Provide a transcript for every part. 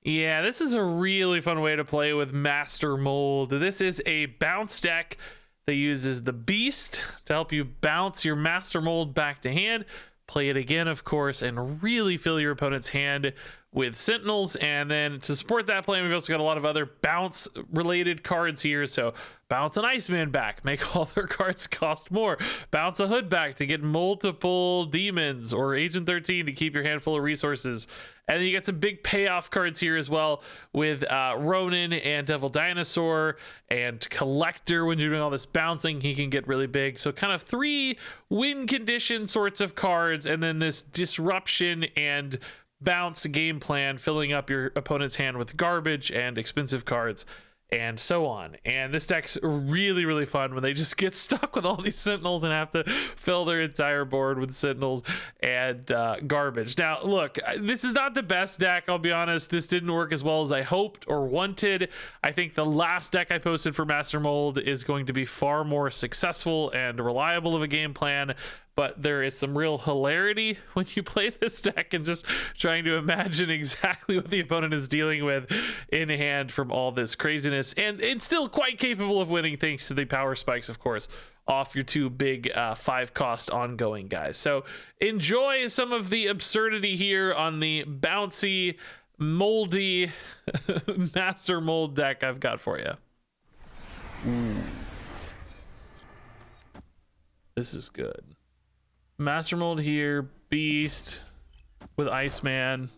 Yeah, this is a really fun way to play with Master Mold. This is a bounce deck that uses the Beast to help you bounce your Master Mold back to hand, play it again, of course, and really fill your opponent's hand with Sentinels. And then to support that play, we've also got a lot of other bounce related cards here. So bounce an Iceman back, make all their cards cost more. Bounce a Hood back to get multiple demons, or Agent 13 to keep your hand full of resources. And then you get some big payoff cards here as well with Ronin and Devil Dinosaur and Collector. When you're doing all this bouncing, he can get really big. So kind of 3 win condition sorts of cards, and then this disruption and bounce game plan, filling up your opponent's hand with garbage and expensive cards and so on. And this deck's really, really fun when they just get stuck with all these Sentinels and have to fill their entire board with Sentinels and garbage. Now, look, this is not the best deck, I'll be honest. This didn't work as well as I hoped or wanted. I think the last deck I posted for Master Mold is going to be far more successful and reliable of a game plan, but there is some real hilarity when you play this deck and just trying to imagine exactly what the opponent is dealing with in hand from all this craziness. And it's still quite capable of winning thanks to the power spikes, of course, off your 2 big 5-cost ongoing guys. So enjoy some of the absurdity here on the bouncy, moldy Master Mold deck I've got for you. This is good. Master Mold here, Beast with Iceman,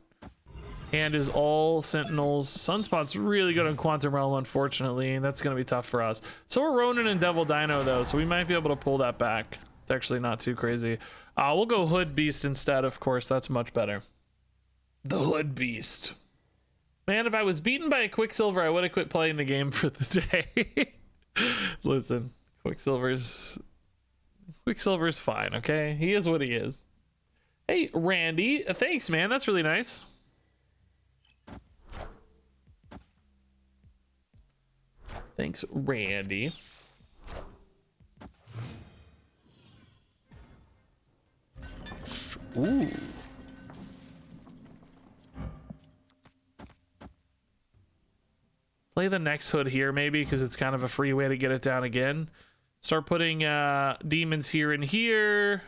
and is all Sentinels. Sunspot's really good on Quantum Realm, unfortunately. That's going to be tough for us. So we're Ronin and Devil Dino, though, so we might be able to pull that back. It's actually not too crazy. We'll go Hood Beast instead, of course. That's much better. The Hood Beast. Man, if I was beaten by a Quicksilver, I would have quit playing the game for the day. Listen, Quicksilver's fine, okay? He is what he is. Hey, Randy, thanks, man. That's really nice. Thanks, Randy. Ooh. Play the next Hood here, maybe, because it's kind of a free way to get it down again. Start putting demons here and here.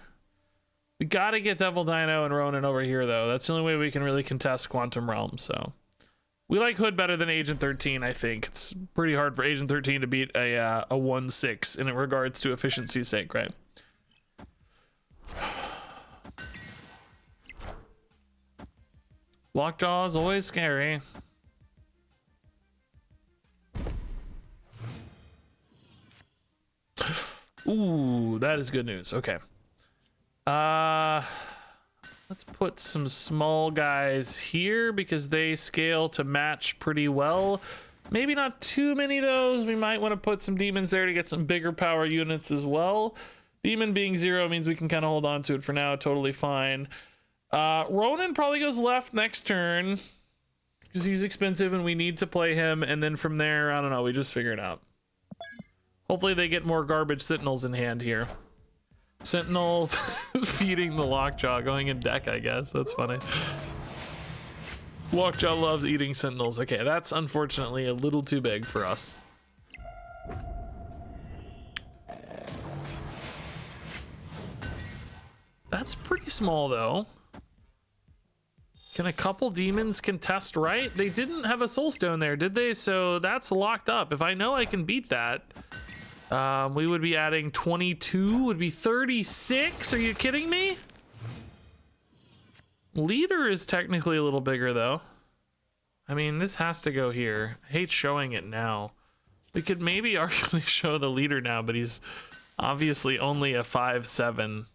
We got to get Devil Dino and Ronin over here, though. That's the only way we can really contest Quantum Realm. So we like Hood better than Agent 13, I think. It's pretty hard for Agent 13 to beat a 1/6 in regards to efficiency's sake, right? Lockjaw is always scary. Ooh, that is good news. Okay. Let's put some small guys here because they scale to match pretty well. Maybe not too many of those. We might want to put some demons there to get some bigger power units as well. Demon being 0 means we can kind of hold on to it for now. Totally fine. Ronin probably goes left next turn because he's expensive and we need to play him. And then from there, I don't know. We just figure it out. Hopefully they get more garbage Sentinels in hand here. Sentinel feeding the Lockjaw, going in deck, I guess. That's funny. Lockjaw loves eating Sentinels. Okay, that's unfortunately a little too big for us. That's pretty small, though. Can a couple demons contest right? They didn't have a soul stone there, did they? So that's locked up. If I know I can beat that, we would be adding 22, would be 36. Are you kidding me? Leader is technically a little bigger, though. I mean, this has to go here. I hate showing it now. We could maybe arguably show the leader now, but he's obviously only a 5/7.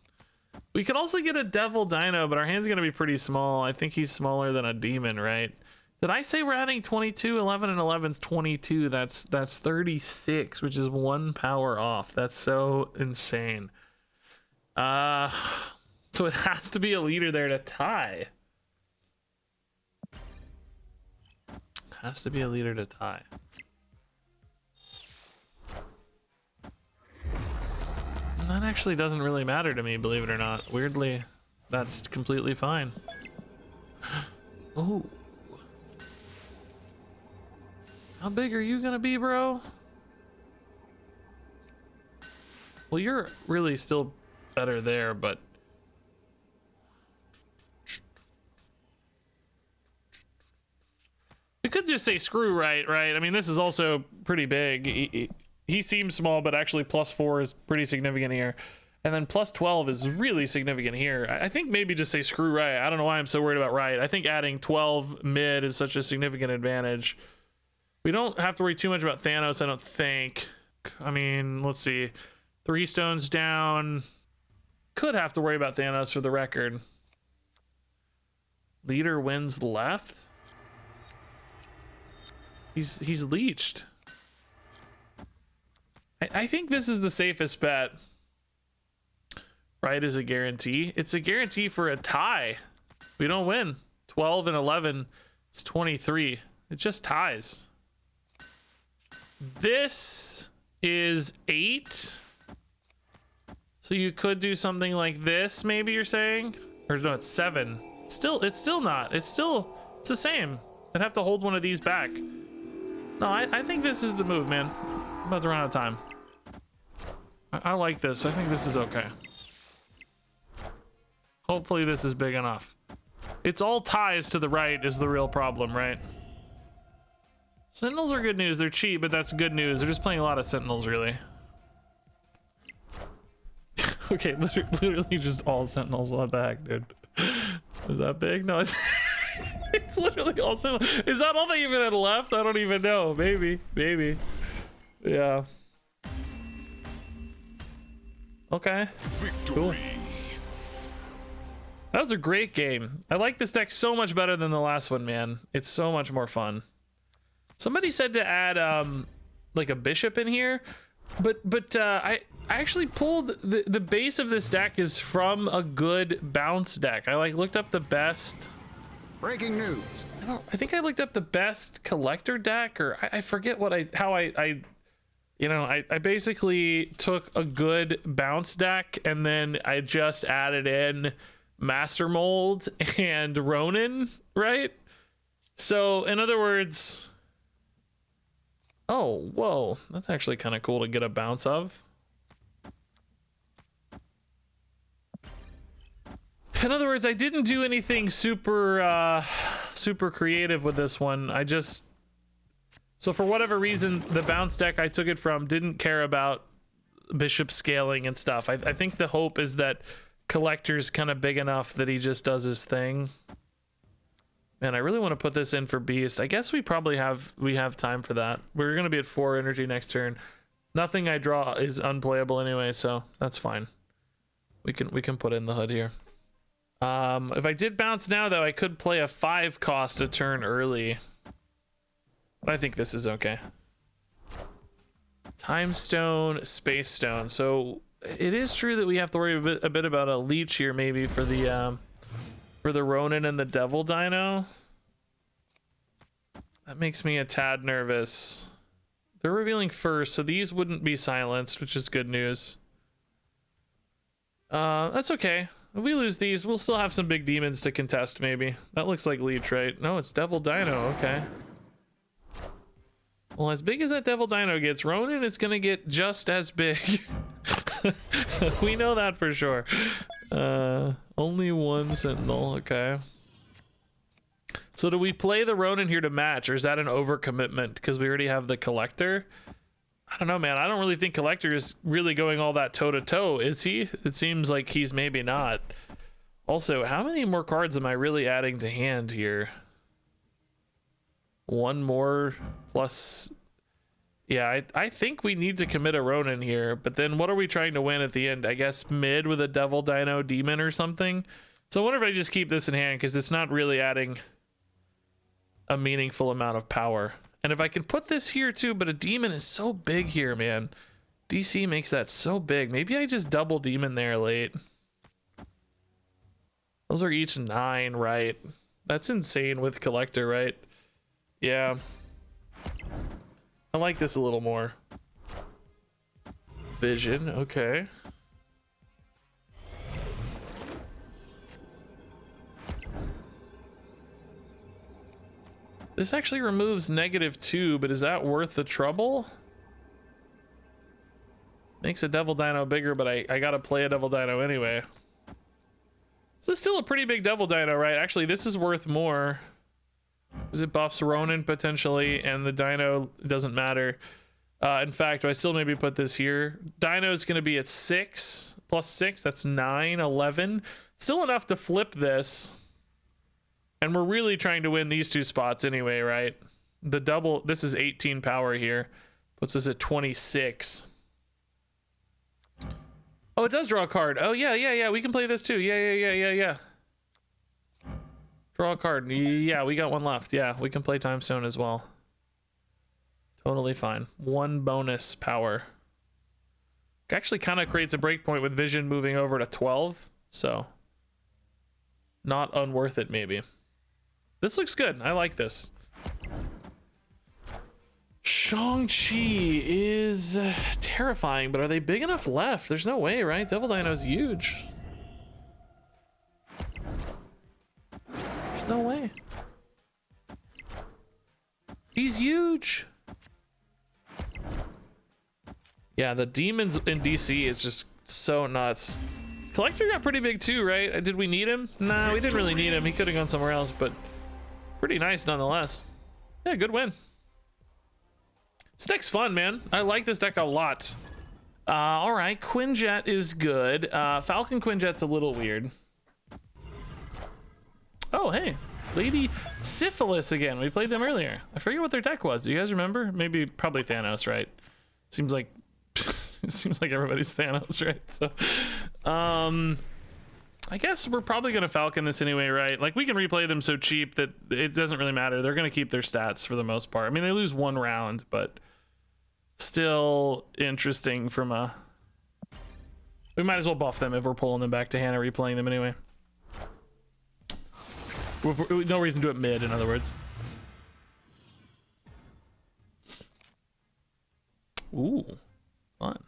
We could also get a Devil Dino, but our hand's going to be pretty small. I think he's smaller than a demon, right? Did I say we're adding 22? 11 and 11's 22. That's 36, which is 1 power off. That's so insane. So it has to be a leader there to tie. Has to be a leader to tie. And that actually doesn't really matter to me, believe it or not. Weirdly, that's completely fine. Oh. How big are you gonna be, bro? Well, you're really still better there, but we could just say screw right. I mean, this is also pretty big. He seems small, but actually +4 is pretty significant here. And then +12 is really significant here. I think maybe just say screw right. I don't know why I'm so worried about right. I think adding 12 mid is such a significant advantage. We don't have to worry too much about Thanos, I don't think. I mean, let's see. 3 stones down. Could have to worry about Thanos for the record. Leader wins left. He's leeched. I think this is the safest bet. Right is a guarantee. It's a guarantee for a tie. We don't win. 12 and 11 is 23. It just ties. This is 8. So you could do something like this, maybe you're saying? Or no, it's 7. It's still not. It's the same. I'd have to hold one of these back. No, I think this is the move, man. I'm about to run out of time. I like this. I think this is okay. Hopefully this is big enough. It's all ties to the right is the real problem, right? Sentinels are good news. They're cheap, but that's good news. They're just playing a lot of Sentinels, really. Okay, literally just all Sentinels. What the heck, dude? Is that big? No, it's it's literally all Sentinels. Is that all they even had left? I don't even know. Maybe. Yeah. Okay. Cool. That was a great game. I like this deck so much better than the last one, man. It's so much more fun. Somebody said to add like a bishop in here, but I actually pulled the base of this deck is from a good bounce deck. I like looked up the best. Breaking news. I think I looked up the best collector deck, or I forget what I basically took a good bounce deck and then I just added in Master Mold and Ronin, right? So in other words, oh, whoa, that's actually kind of cool to get a bounce of. In other words, I didn't do anything super creative with this one. So for whatever reason, the bounce deck I took it from didn't care about bishop scaling and stuff. I think the hope is that collector's kind of big enough that he just does his thing. Man, I really want to put this in for Beast. I guess we have time for that. We're going to be at 4 energy next turn. Nothing I draw is unplayable anyway, so that's fine. We can put in the hood here. If I did bounce now, though, I could play a 5 cost a turn early. But I think this is okay. Time Stone, Space Stone. So it is true that we have to worry a bit about a leech here, maybe for the Ronin and the Devil Dino. That makes me a tad nervous. They're revealing first, so these wouldn't be silenced, which is good news. That's okay. If we lose these, we'll still have some big demons to contest, maybe. That looks like leech, right? No, it's Devil Dino. Okay. Well, as big as that Devil Dino gets, Ronin is gonna get just as big. We know that for sure. Only 1 Sentinel. Okay. So do we play the Ronin here to match, or is that an overcommitment because we already have the Collector? I don't know, man. I don't really think Collector is really going all that toe-to-toe, is he? It seems like he's maybe not. Also, how many more cards am I really adding to hand here? 1 more plus... Yeah, I think we need to commit a Ronin here, but then what are we trying to win at the end? I guess mid with a Devil Dino Demon or something? So I wonder if I just keep this in hand, because it's not really adding a meaningful amount of power. And if I can put this here too, but a demon is so big here, man. DC makes that so big. Maybe I just double demon there late. Those are each 9, right? That's insane with Collector, right? Yeah. I like this a little more. Vision, okay. This actually removes -2, but is that worth the trouble? Makes a Devil Dino bigger, but I gotta play a Devil Dino anyway. This is still a pretty big Devil Dino, right? Actually, this is worth more. Because it buffs Ronin potentially, and the Dino doesn't matter. In fact, I still maybe put this here. Dino is going to be at 6 plus 6. That's 9, 11. Still enough to flip this. And we're really trying to win these two spots anyway, right? The double, this is 18 power here. Puts us at 26. Oh, it does draw a card. Oh, yeah. We can play this too. Yeah. Draw a card. Yeah, we got one left. Yeah, we can play Time Stone as well. Totally fine. 1 bonus power. Actually kind of creates a breakpoint with vision moving over to 12. So, not unworth it maybe. This looks good. I like this. Shang-Chi is terrifying, but are they big enough left? There's no way, right? Devil Dino's huge. There's no way. He's huge. Yeah, the demons in DC is just so nuts. Collector got pretty big too, right? Did we need him? Nah, we didn't really need him. He could have gone somewhere else, but pretty nice nonetheless. Yeah, good win. This deck's fun, man. I like this deck a lot. All right, Quinjet is good. Falcon Quinjet's a little weird. Oh, hey, Lady Syphilis again. We played them earlier. I forget what their deck was. Do you guys remember? Maybe, probably Thanos, right? Seems like it seems like everybody's Thanos, right? So, I guess we're probably gonna Falcon this anyway, right? Like we can replay them so cheap that it doesn't really matter. They're gonna keep their stats for the most part. I mean, they lose 1 round, but still interesting from a. We might as well buff them if we're pulling them back to hand or replaying them anyway. No reason to do it mid, in other words. Ooh, fun.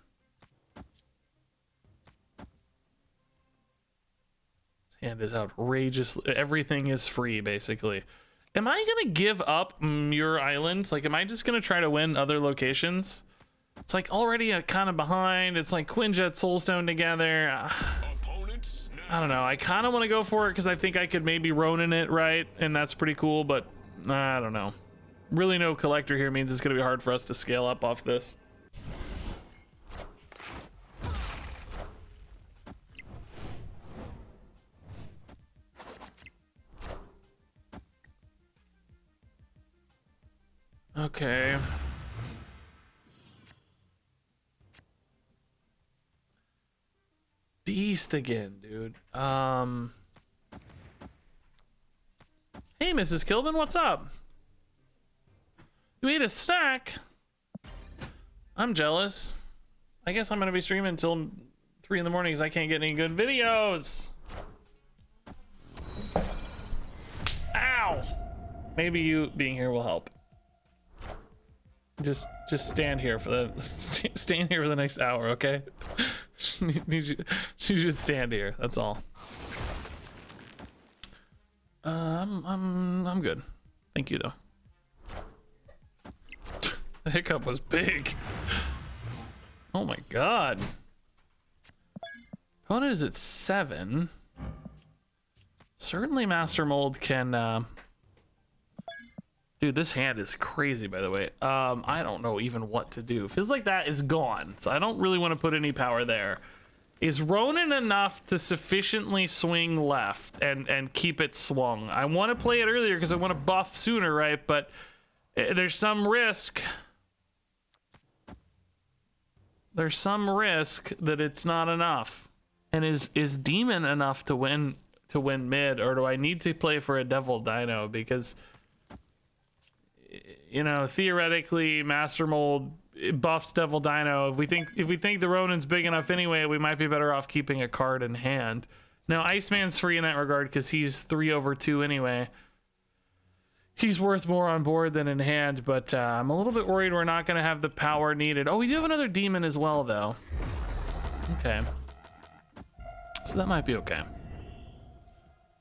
This hand is outrageous. Everything is free, basically. Am I gonna give up Muir Island? Like, am I just gonna try to win other locations? It's like already kind of behind. It's like Quinjet, Soulstone together. I don't know. I kind of want to go for it because I think I could maybe Ronin it, right? And that's pretty cool, but I don't know. Really no collector here means it's gonna be hard for us to scale up off this. Okay. Beast again, dude. Hey, Mrs. Kilbin, what's up? You ate a snack? I'm jealous. I guess I'm gonna be streaming until 3 in the morning because I can't get any good videos. Ow! Maybe you being here will help. Just stand here for the stand here for the next hour, okay? need you to stand here. That's all. I'm good. Thank you though. The hiccup was big. Oh my god. Opponent is at 7. Certainly Master Mold can dude, this hand is crazy, by the way. I don't know even what to do. Feels like that is gone, so I don't really want to put any power there. Is Ronin enough to sufficiently swing left and keep it swung? I want to play it earlier because I want to buff sooner, right? But there's some risk. There's some risk that it's not enough. And is Demon enough to win mid, or do I need to play for a Devil Dino? Because, you know, theoretically, Master Mold buffs Devil Dino. If we think the Ronin's big enough anyway, we might be better off keeping a card in hand. Now, Iceman's free in that regard because he's 3/2 anyway. He's worth more on board than in hand, but I'm a little bit worried we're not going to have the power needed. Oh, we do have another Demon as well, though. Okay. So that might be okay.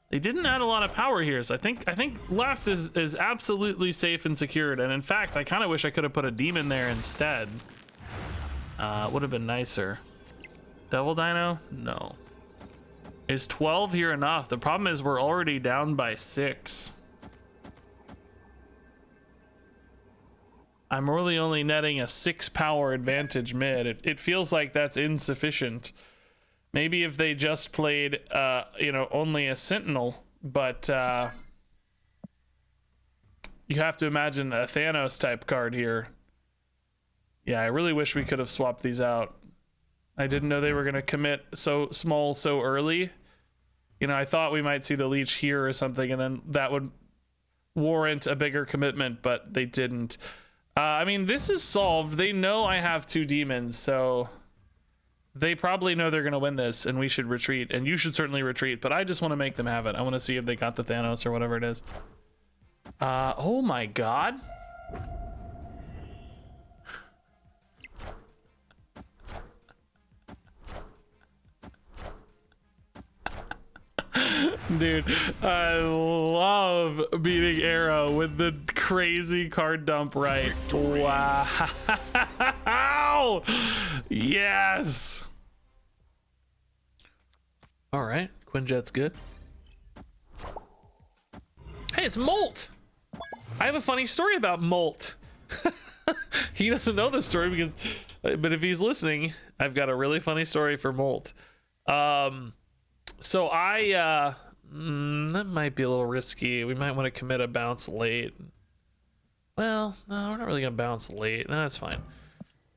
They didn't add a lot of power here, so I think left is absolutely safe and secured. And in fact, I kind of wish I could have put a demon there instead. Would have been nicer. Devil Dino? No. Is 12 here enough? The problem is we're already down by 6. I'm really only netting a 6 power advantage mid. It feels like that's insufficient. Maybe if they just played, you know, only a Sentinel, but you have to imagine a Thanos type card here. Yeah, I really wish we could have swapped these out. I didn't know they were going to commit so small so early. You know, I thought we might see the leech here or something, and then that would warrant a bigger commitment, but they didn't. I mean, this is solved. They know I have 2 demons, so they probably know they're going to win this, and we should retreat, and you should certainly retreat, but I just want to make them have it. I want to see if they got the Thanos or whatever it is. Oh my god. Dude, I love beating Arrow with the crazy card dump right. Wow. Yes. All right, Quinjet's good. Hey, it's Molt. I have a funny story about Molt. He doesn't know this story because, but if he's listening, I've got a really funny story for Molt. So that might be a little risky. We might want to commit a bounce late. Well, no, we're not really gonna bounce late. No, that's fine.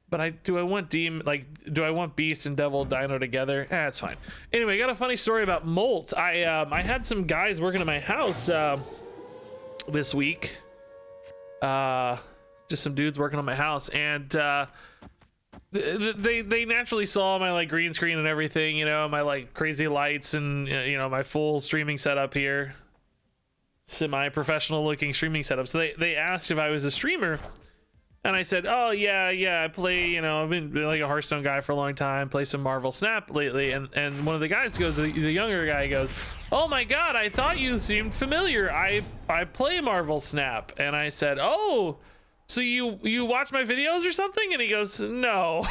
But do I want Beast and Devil Dino together? That's fine. Anyway, I got a funny story about Molt. I had some guys working at my house this week. Just some dudes working on my house, and they naturally saw my like green screen and everything, you know, my like crazy lights and you know, my full streaming setup here, semi-professional looking streaming setup. So they asked if I was a streamer, and I said, oh yeah, I play, you know, I've been like a Hearthstone guy for a long time, play some Marvel Snap lately. And one of the guys goes, the younger guy goes, oh my god, I thought you seemed familiar. I play Marvel Snap. And I said, oh, so you watch my videos or something? And he goes, no.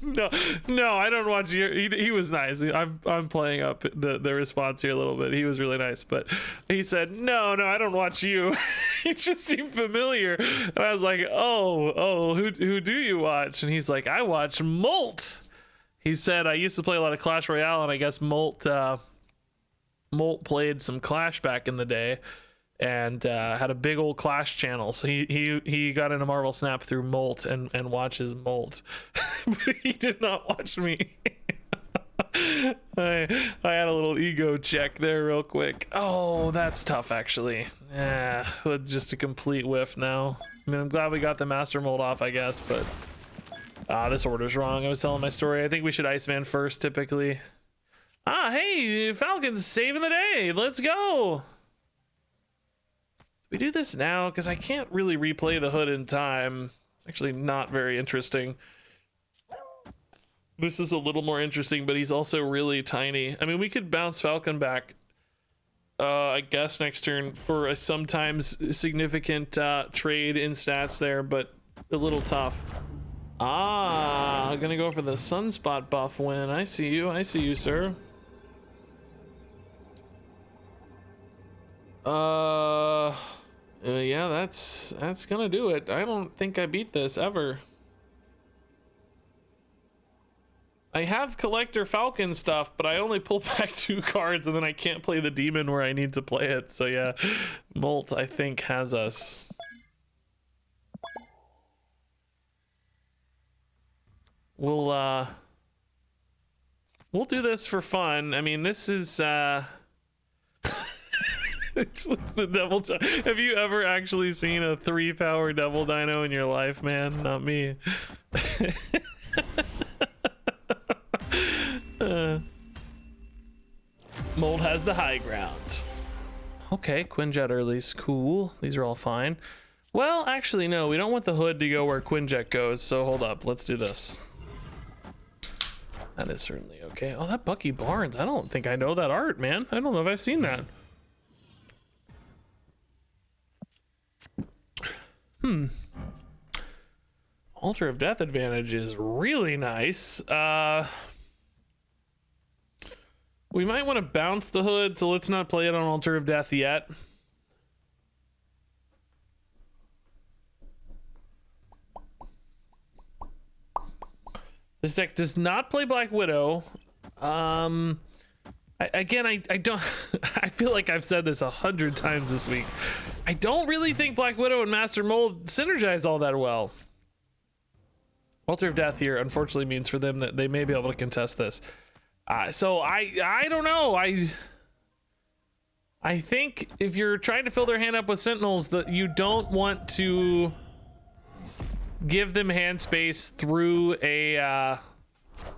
no, I don't watch you. He was nice. I'm playing up the response here a little bit. He was really nice, but he said, no, I don't watch you. You just seem familiar. And I was like, oh, who do you watch? And he's like, I watch Molt. He said, I used to play a lot of Clash Royale, and I guess Molt played some Clash back in the day, and had a big old Clash channel. So he got into Marvel Snap through Molt and watches Molt. But he did not watch me. I had a little ego check there real quick. Oh, that's tough actually. Yeah, it's just a complete whiff now. I mean, I'm glad we got the Master Mold off, I guess, but this order's wrong. I was telling my story. I think we should Iceman first typically. Hey, Falcon's saving the day. Let's go. We do this now because I can't really replay the hood in time. It's actually not very interesting. This is a little more interesting, but he's also really tiny. I mean, we could bounce Falcon back, I guess, next turn for a sometimes significant trade in stats there, but a little tough. I'm gonna go for the Sunspot buff win. I see you, sir. Yeah, that's gonna do it. I don't think I beat this ever. I have Collector Falcon stuff, but I only pull back 2 cards and then I can't play the demon where I need to play it. So yeah, Molt, I think, has us. We'll do this for fun. I mean, this is it's the Devil Dino. Have you ever actually seen a 3-power Devil Dino in your life, man? Not me. Mold has the high ground. Okay, Quinjet early's cool. These are all fine. Well, actually, no, we don't want the hood to go where Quinjet goes, so hold up. Let's do this. That is certainly okay. Oh, that Bucky Barnes. I don't think I know that art, man. I don't know if I've seen that. Altar of Death advantage is really nice. We might want to bounce the hood, so let's not play it on Altar of Death yet. This deck does not play Black Widow. I don't I feel like I've said this 100 times this week. I don't really think Black Widow and Master Mold synergize all that well. Altar of Death here unfortunately means for them that they may be able to contest this. So I don't know. I think if you're trying to fill their hand up with Sentinels, that you don't want to give them hand space through a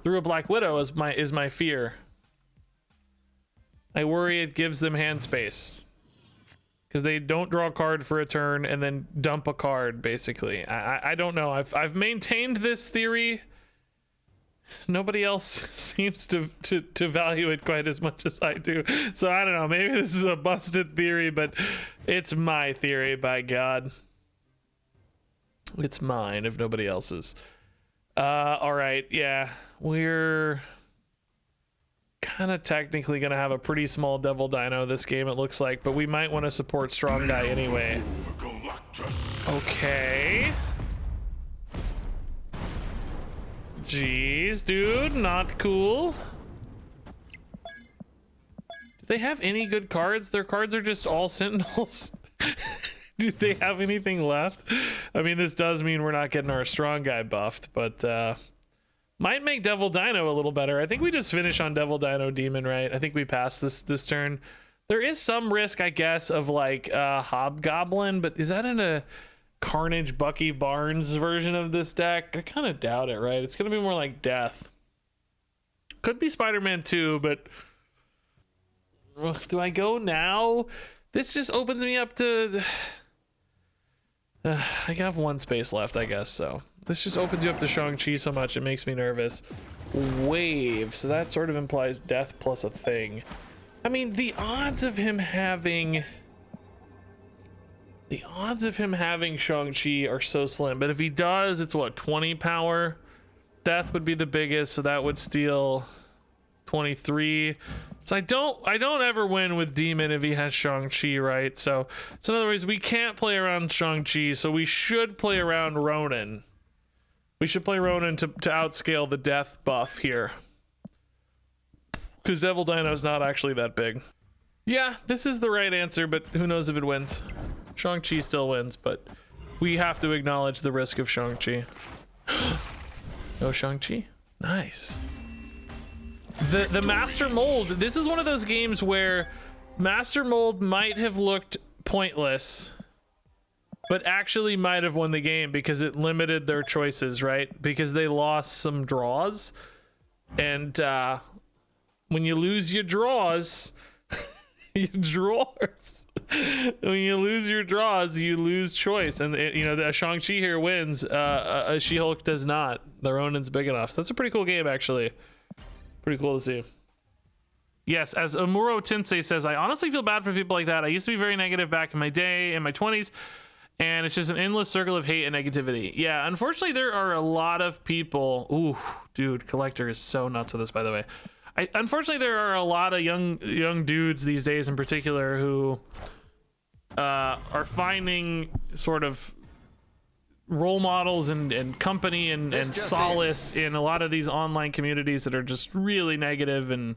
Black Widow is my fear. I worry it gives them hand space because they don't draw a card for a turn and then dump a card. Basically, I don't know. I've maintained this theory. Nobody else seems to value it quite as much as I do. So I don't know. Maybe this is a busted theory, but it's my theory. By God. It's mine if nobody else's. All right, yeah, we're kind of technically gonna have a pretty small Devil Dino this game, it looks like, but we might want to support Strong Guy anyway. Okay. Jeez, dude, not cool. Do they have any good cards? Their cards are just all Sentinels. Do they have anything left? I mean, this does mean we're not getting our Strong Guy buffed, but might make Devil Dino a little better. I think we just finish on Devil Dino Demon, right? I think we pass this turn. There is some risk, I guess, of like Hobgoblin, but is that in a Carnage Bucky Barnes version of this deck? I kind of doubt it, right? It's gonna be more like Death. Could be Spider-Man 2, but do I go now? This just opens me up to I have one space left, I guess, so this just opens you up to Shang-Chi so much it makes me nervous. Wave, so that sort of implies Death plus a thing. I mean, the odds of him having Shang-Chi are so slim, but if he does, it's what, 20 power? Death would be the biggest, so that would steal 23. So I don't ever win with Demon if he has Shang-Chi, right? So in other words, we can't play around Shang-Chi, so we should play around Ronin. We should play Ronin to outscale the Death buff here. Because Devil Dino is not actually that big. Yeah, this is the right answer, but who knows if it wins. Shang-Chi still wins, but we have to acknowledge the risk of Shang-Chi. No Shang-Chi? Nice. The Master Mold, this is one of those games where Master Mold might have looked pointless, but actually might have won the game because it limited their choices, right? Because they lost some draws, and when you lose your draws, when you lose your draws, you lose choice, and you know the Shang-Chi here wins. She-Hulk does not. The Ronin's big enough. So that's a pretty cool game, actually. Pretty cool to see. Yes, as Amuro Tensei says, I honestly feel bad for people like that. I used to be very negative back in my day, in my 20s, and it's just an endless circle of hate and negativity. Yeah, unfortunately, there are a lot of people. Ooh, dude, Collector is so nuts with this, by the way. Unfortunately, there are a lot of young dudes these days in particular who are finding sort of role models and company and solace in a lot of these online communities that are just really negative and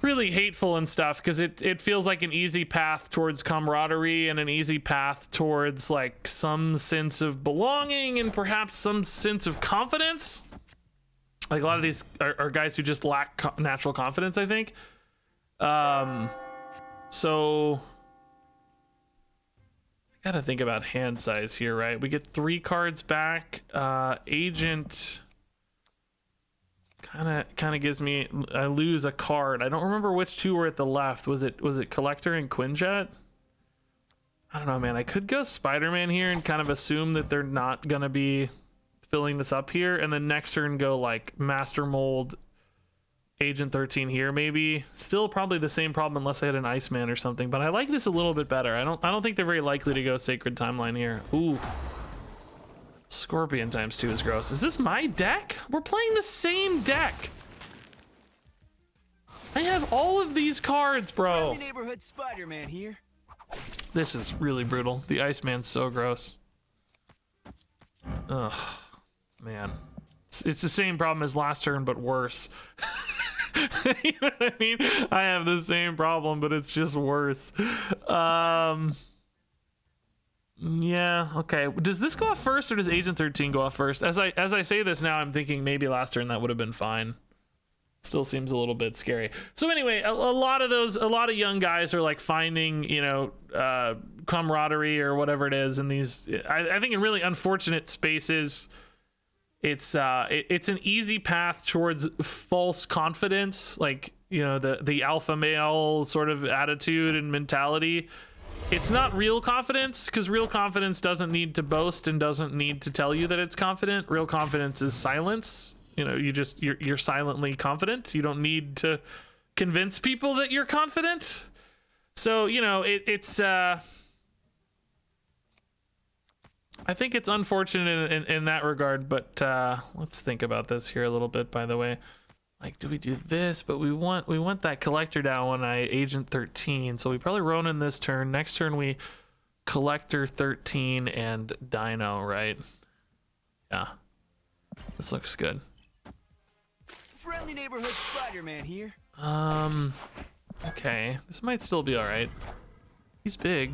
really hateful and stuff, because it feels like an easy path towards camaraderie and an easy path towards like some sense of belonging and perhaps some sense of confidence. Like a lot of these are guys who just lack natural confidence, I think. So I gotta think about hand size here, right? We get 3 cards back. Agent kind of gives me, I lose a card. I don't remember which 2 were at the left. Was it Collector and Quinjet? I don't know, man. I could go Spider-Man here and kind of assume that they're not gonna be filling this up here, and then next turn go like Master Mold, Agent 13 here maybe. Still probably the same problem unless I had an Iceman or something, but I like this a little bit better. I don't think they're very likely to go Sacred Timeline here. Ooh. Scorpion ×2 is gross. Is this my deck? We're playing the same deck. I have all of these cards, bro. Neighborhood Spider-Man here. This is really brutal. The Iceman's so gross. Ugh, man. It's the same problem as last turn, but worse. You know what I mean? I have the same problem, but it's just worse. Yeah, okay. Does this go off first, or does Agent 13 go off first? As I say this now, I'm thinking maybe last turn that would have been fine. Still seems a little bit scary. So anyway, a lot of young guys are like finding, you know, camaraderie or whatever it is in these, I think in really unfortunate spaces. It's an easy path towards false confidence, like, you know, the alpha male sort of attitude and mentality. It's not real confidence, because real confidence doesn't need to boast and doesn't need to tell you that it's confident. Real confidence is silence. You know, you're silently confident. You don't need to convince people that you're confident. So, you know, it's I think it's unfortunate in that regard, but let's think about this here a little bit, by the way. Like, do we do this? But we want that collector down when I Agent 13. So we probably Ronin this turn. Next turn we Collector 13 and Dino, right? Yeah. This looks good. Friendly neighborhood Spider-Man here. Okay. This might still be alright. He's big.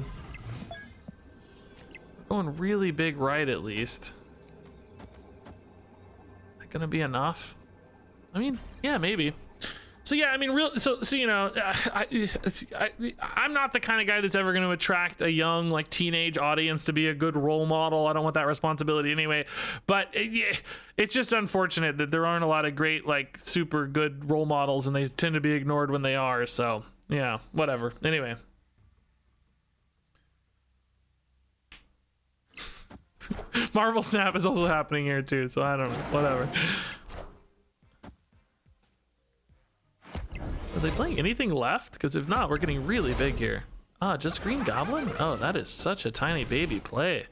Going really big right, at least. Is that gonna be enough? I mean, yeah, maybe. So yeah, I mean, so you know, I'm not the kind of guy that's ever going to attract a young, like, teenage audience to be a good role model. I don't want that responsibility anyway. But it's just unfortunate that there aren't a lot of great, like, super good role models, and they tend to be ignored when they are. So yeah, whatever. Anyway. Marvel Snap is also happening here too, so I don't know. Whatever. Are they playing anything left? Because if not, we're getting really big here. Ah, just Green Goblin? Oh, that is such a tiny baby play.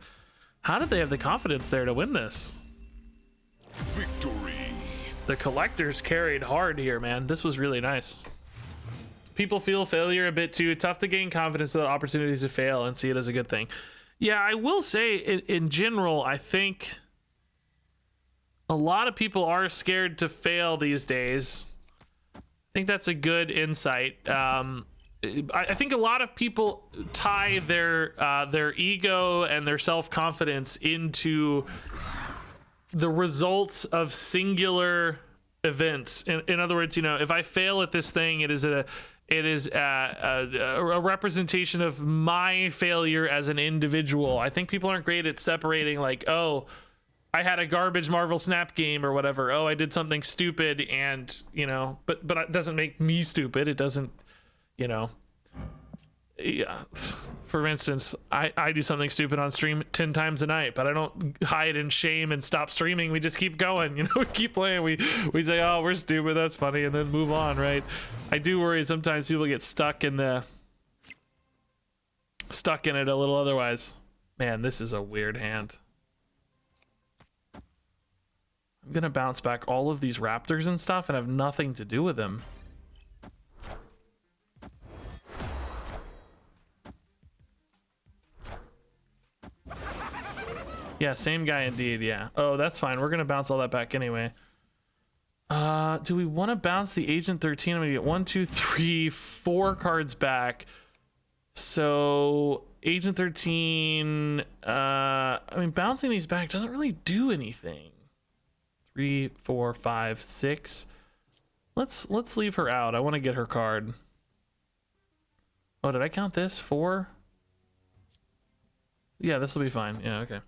How did they have the confidence there to win this? Victory. The collectors carried hard here, man. This was really nice. People feel failure a bit too. Tough to gain confidence without opportunities to fail and see it as a good thing. Yeah, I will say in general, I think a lot of people are scared to fail these days. I think that's a good insight. I think a lot of people tie their ego and their self-confidence into the results of singular events. In other words, you know, if I fail at this thing, it is a representation of my failure as an individual. I think people aren't great at separating, like, oh, I had a garbage Marvel Snap game or whatever. Oh, I did something stupid, and, you know, but it doesn't make me stupid. It doesn't, you know. Yeah. For instance, I do something stupid on stream 10 times a night, but I don't hide in shame and stop streaming. We just keep going, you know. We keep playing. We say, oh, we're stupid, that's funny, and then move on, right? I do worry sometimes people get stuck in it a little otherwise. Man, this is a weird hand. I'm gonna bounce back all of these raptors and stuff and have nothing to do with them. Yeah, same guy indeed, yeah. Oh, that's fine. We're gonna bounce all that back anyway. Do we want to bounce the Agent 13? I'm gonna get 1, 2, 3, 4 cards back. So Agent 13, I mean, bouncing these back doesn't really do anything. 3, 4, 5, 6. Let's leave her out. I want to get her card. Oh, did I count this? 4? Yeah, this will be fine. Yeah, okay.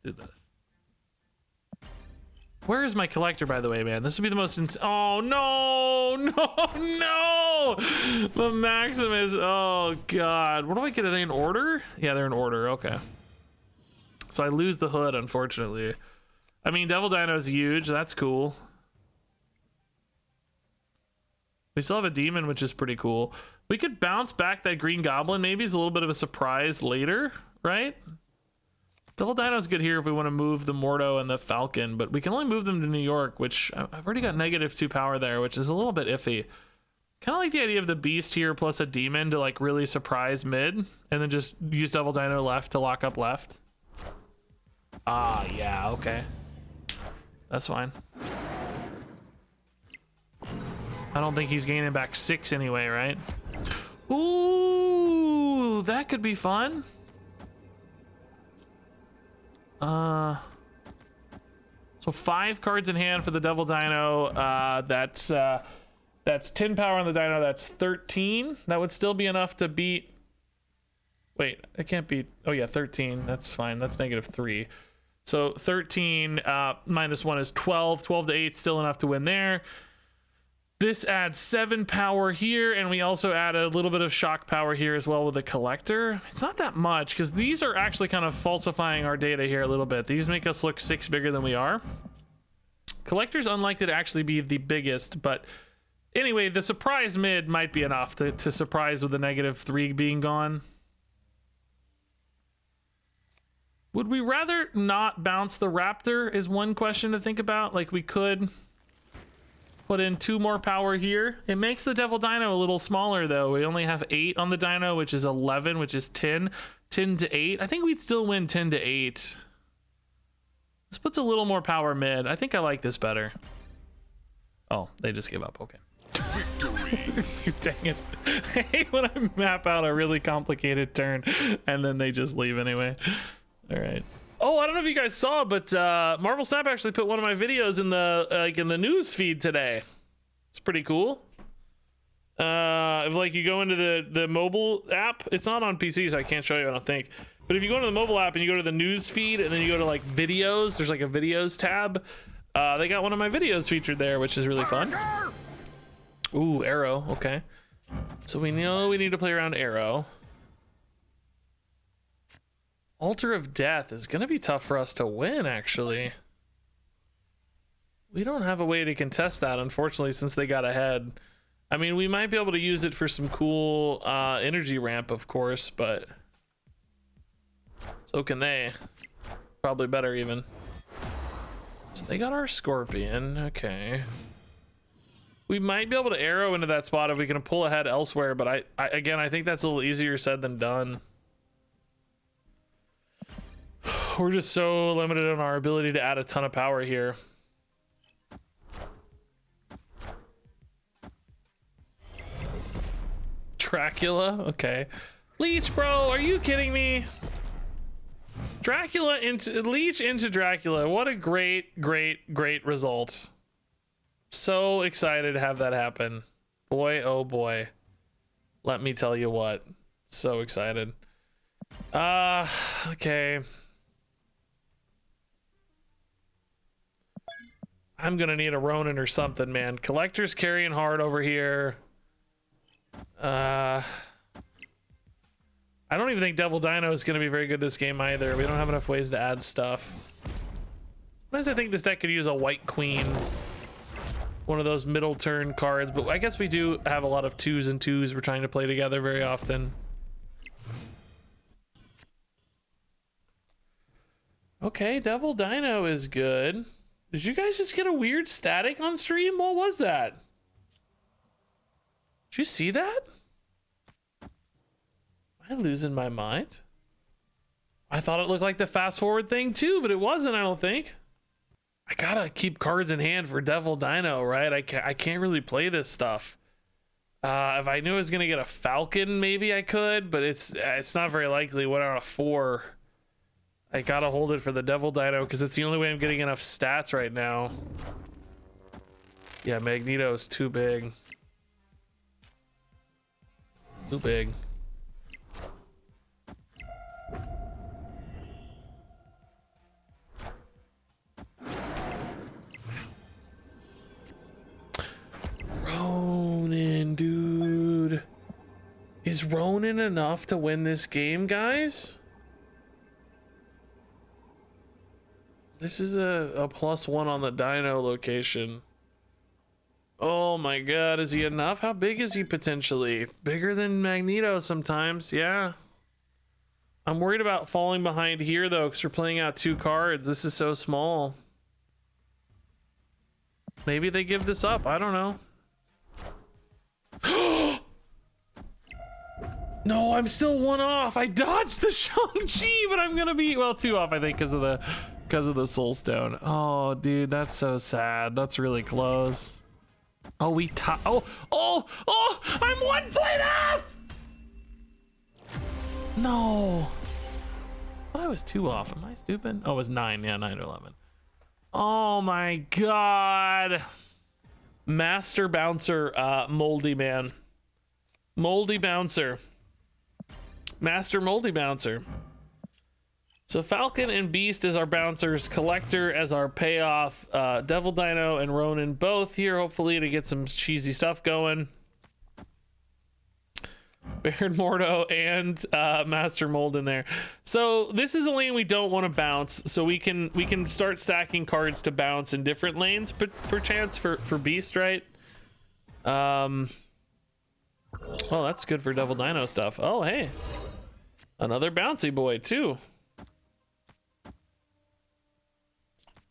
Do this. Where is my collector, by the way, man? This would be the most oh, no, no. The Maximus, oh, God. What do I get? Are they in order? Yeah, they're in order. Okay. So I lose the hood, unfortunately. I mean, Devil Dino is huge. That's cool. We still have a demon, which is pretty cool. We could bounce back that Green Goblin. Maybe it's a little bit of a surprise later, right? Devil Dino's good here if we want to move the Mordo and the Falcon, but we can only move them to New York, which I've already got -2 power there, which is a little bit iffy. Kind of like the idea of the Beast here plus a Demon to like really surprise mid, and then just use Devil Dino left to lock up left. Ah, yeah, okay. That's fine. I don't think he's gaining back 6 anyway, right? Ooh, that could be fun. So 5 cards in hand for the Devil Dino. That's 10 power on the Dino. That's 13. That would still be enough to beat. Wait, I can't beat. Oh yeah, 13. That's fine. That's -3. So 13 -1 is 12. 12 to 8 still enough to win there. This adds 7 power here, and we also add a little bit of shock power here as well with the collector. It's not that much, because these are actually kind of falsifying our data here a little bit. These make us look 6 bigger than we are. Collector's unlikely to actually be the biggest, but anyway, the surprise mid might be enough to surprise with the -3 being gone. Would we rather not bounce the Raptor is one question to think about. Like, we could put in 2 more power here. It makes the Devil Dino a little smaller though. We only have 8 on the Dino, which is 11, which is 10. 10 to 8. I think we'd still win 10 to 8. This puts a little more power mid. I think I like this better. Oh, they just gave up. Okay. Victory. Dang it. I hate when I map out a really complicated turn and then they just leave anyway. All right. Oh, I don't know if you guys saw, but Marvel Snap actually put one of my videos in the news feed today. It's pretty cool. If like you go into the mobile app, it's not on PC, so I can't show you, I don't think. But if you go into the mobile app and you go to the news feed and then you go to like videos, there's like a videos tab. They got one of my videos featured there, which is really fun. Ooh, Arrow. Okay. So we know we need to play around Arrow. Altar of Death is going to be tough for us to win, actually. We don't have a way to contest that, unfortunately, since they got ahead. I mean, we might be able to use it for some cool energy ramp, of course, but so can they. Probably better, even. So they got our Scorpion. Okay. We might be able to arrow into that spot if we can pull ahead elsewhere, but again, I think that's a little easier said than done. We're just so limited on our ability to add a ton of power here. Dracula, okay. Leech, bro, are you kidding me? Dracula into Leech into Dracula. What a great result. So excited to have that happen. Boy, oh boy. Let me tell you what. So excited. Okay. I'm gonna need a Ronin or something, man. Collector's carrying hard over here. I don't even think Devil Dino is gonna be very good this game either. We don't have enough ways to add stuff. Sometimes I think this deck could use a White Queen. One of those middle turn cards, but I guess we do have a lot of 2s and 2s we're trying to play together very often. Okay, Devil Dino is good. Did you guys just get a weird static on stream? What was that? Did you see that? Am I losing my mind? I thought it looked like the fast forward thing too, but it wasn't, I don't think. I gotta keep cards in hand for Devil Dino, right? I can't really play this stuff. If I knew I was gonna get a Falcon, maybe I could, but it's not very likely. 1 out of 4. I gotta hold it for the Devil Dino because it's the only way I'm getting enough stats right now. Yeah, Magneto's too big. Too big. Is Ronin enough to win this game, guys? This is a +1 on the dino location. Oh my god, is he enough? How big is he potentially? Bigger than Magneto sometimes, yeah. I'm worried about falling behind here though, because we're playing out 2 cards. This is so small. Maybe they give this up, I don't know. No, I'm still 1 off. I dodged the Shang-Chi, but I'm gonna be, well, 2 off, I think, because of the Soul Stone. Oh, dude, that's so sad. That's really close. Oh, I'm 1 point off! No. I thought I was 2 off. Am I stupid? Oh, it was 9. Yeah, 9 to 11. Oh my god. Master Bouncer, Moldy Man. Moldy Bouncer. Master Moldy Bouncer. So Falcon and Beast as our bouncers, Collector as our payoff, Devil Dino and Ronin both here, hopefully, to get some cheesy stuff going. Baron Mordo and Master Mold in there. So this is a lane we don't want to bounce, so we can start stacking cards to bounce in different lanes, perchance for Beast, right? Well, that's good for Devil Dino stuff. Oh, hey, another bouncy boy too.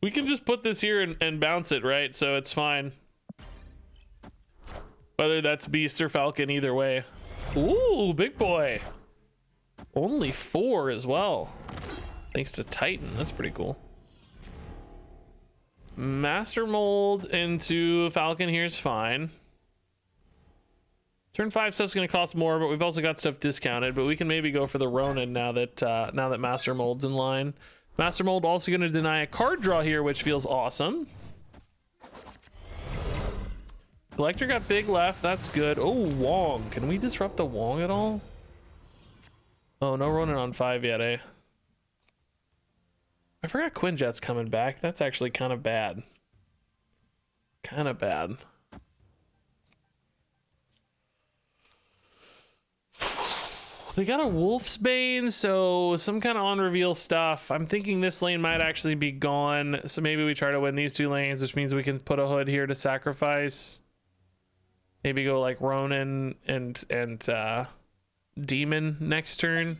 We can just put this here and bounce it, right? So it's fine. Whether that's Beast or Falcon, either way. Ooh, big boy. Only 4 as well. Thanks to Titan. That's pretty cool. Master Mold into Falcon here is fine. Turn 5 stuff's going to cost more, but we've also got stuff discounted. But we can maybe go for the Ronin now that Master Mold's in line. Master Mold also going to deny a card draw here, which feels awesome. Collector got big left. That's good. Oh, Wong. Can we disrupt the Wong at all? Oh, no Ronin on 5 yet, eh? I forgot Quinjet's coming back. That's actually kind of bad. Kind of bad. They got a Wolfsbane, so some kind of on-reveal stuff. I'm thinking this lane might actually be gone, so maybe we try to win these 2 lanes, which means we can put a hood here to sacrifice. Maybe go like Ronin and Demon next turn.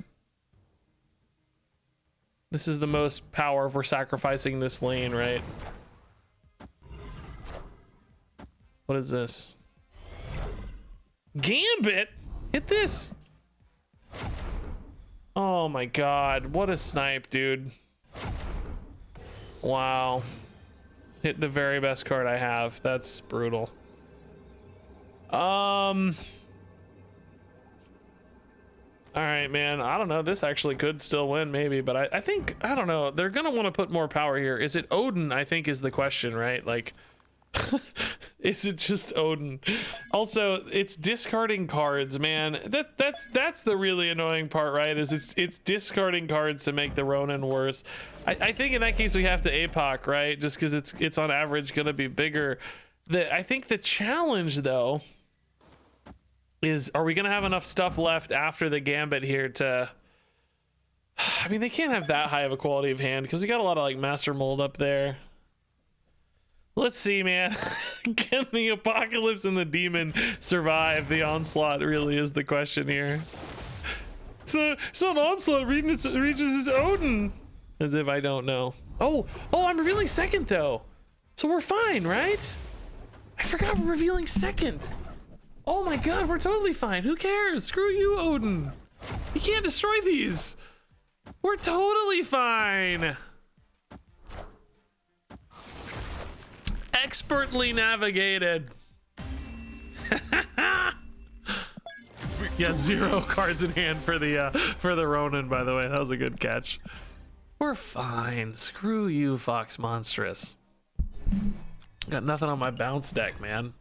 This is the most power for sacrificing this lane, right? What is this? Gambit? Hit this. Oh my god, what a snipe, dude. Wow. Hit the very best card I have. That's brutal. All right, man. I don't know. This actually could still win, maybe, but I think, I don't know. They're gonna want to put more power here. Is it Odin? I think is the question, right? Like, is it just Odin? Also, it's discarding cards, man. That's the really annoying part, right? Is it's discarding cards to make the Ronin worse. I think in that case we have to APOC, right? Just because it's on average gonna be bigger. I think the challenge though is, are we gonna have enough stuff left after the Gambit here to, I mean, they can't have that high of a quality of hand because we got a lot of like Master Mold up there. Let's see, man. Can the Apocalypse and the Demon survive the onslaught? Really is the question here. So an onslaught reaches its Odin. As if I don't know. Oh, I'm revealing second though. So we're fine, right? I forgot we're revealing second. Oh my god, we're totally fine. Who cares? Screw you, Odin. You can't destroy these. We're totally fine. Expertly navigated. Yeah, 0 cards in hand for the Ronin, by the way. That was a good catch. We're fine. Screw you, Fox Monstrous. Got nothing on my bounce deck, man.